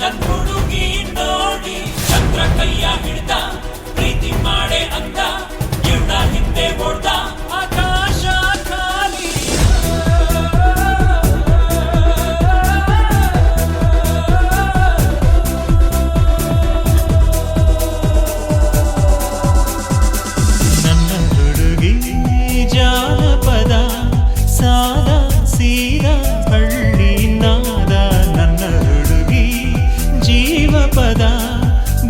ನನ್ ಹುಡುಗಿ ನೋಡಿ ಚಂದ್ರ ಕೈಯ ಹಿಡ್ದ ಪ್ರೀತಿ ಮಾಡೆ ಅಂದ ಇವಳ ಹಿಂದೆ ಓಡ್ದ ಆಕಾಶ ಖಾಲಿ ನನ್ನ ಹುಡುಗಿ ಜಾನಪದ ಸಾದಾ ಸೀದಾ ಹಳ್ಳಿ ನಾದ ನನ್ನ ಹುಡುಗಿ ಜೀವಪದ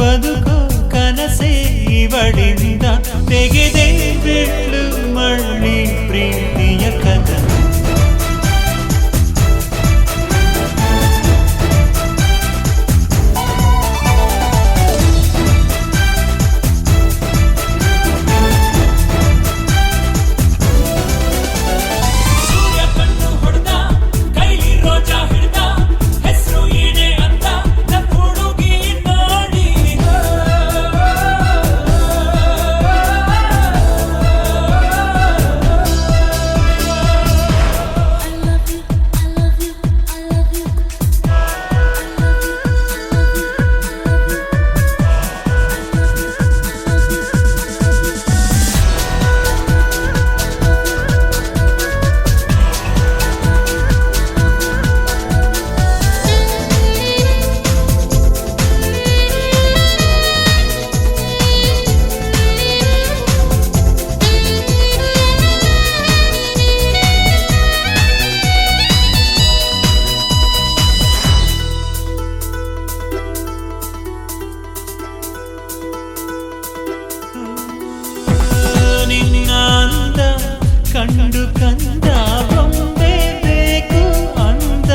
ಬದುಕು ಕನಸೇ ಇವಳಿಂದ ತೆಗೆದೆ ಬಿಟ್ಟು ಮಳ್ಳಿ ಪ್ರೀತಿಯ ಕದ ಸೂರ್ಯ ಕಣ್ಣು ಹೊಡೆದ ಕೈಲಿ ರೋಜಾ ಹಿಡ್ದ ಹೆಸರು ಏನೇ ಅಂತ ನನ್ ಹುಡುಗಿ ನೋಡಿ ನಿನ್ನ ಅಂದ ಕಂಡು ಕಂದ ಬೊಂಬೆ ಬೇಕು ಅಂದ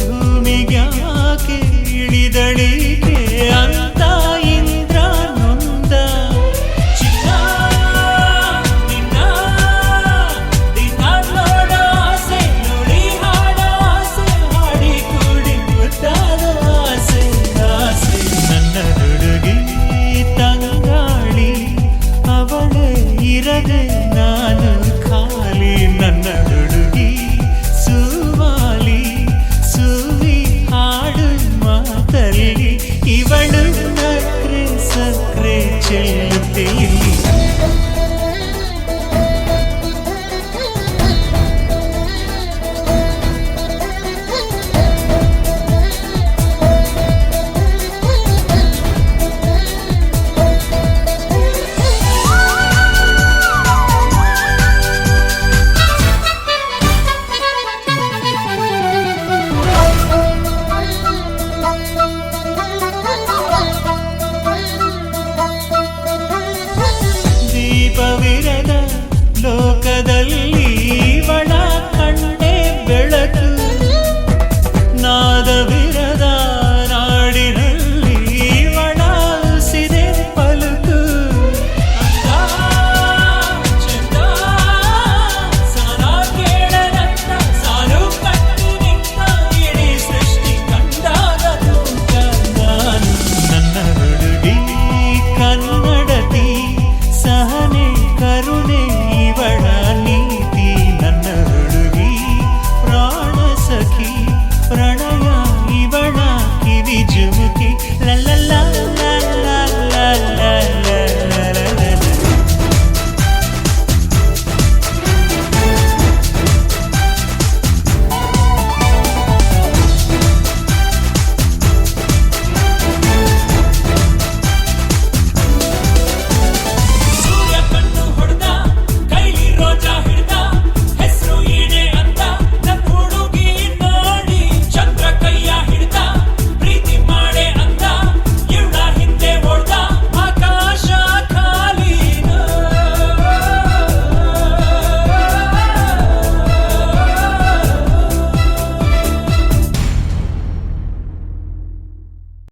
ಭೂಮಿಗ್ಯಾಕೆ ಇಳಿದಳಿಕೆ ಅಂತ ಇಂದ್ರ ನೊಂದ ಚಿನ್ನ ನಿನ್ನ ದಿನ ನೋಡೋ ಆಸೆ ನುಡಿ ಹಾಡೋ ಆಸೆ ಹಾಡಿ ಕೂಡಿ ಮುದ್ದಾಡೋ ಆಸೆ ಆಸೆ ನನ್ನ ಹುಡುಗಿ ತಂಗಾಳಿ ಅವಳೇ ಇರದೆ ನಾನು ಖಾಲಿ ನನ್ನ ಹುಡುಗಿ ಸುವಾಲಿ ಸುವಿ ಹಾಡು ಮಾತಲ್ಲಿ ಇವಳು ನಕ್ರೆ ಸಕ್ರೆ ಚೆಲ್ಲುತ್ತೆ ಇಲ್ಲಿ ದೀಪವಿರದ ಲೋಕದಲ್ಲಿ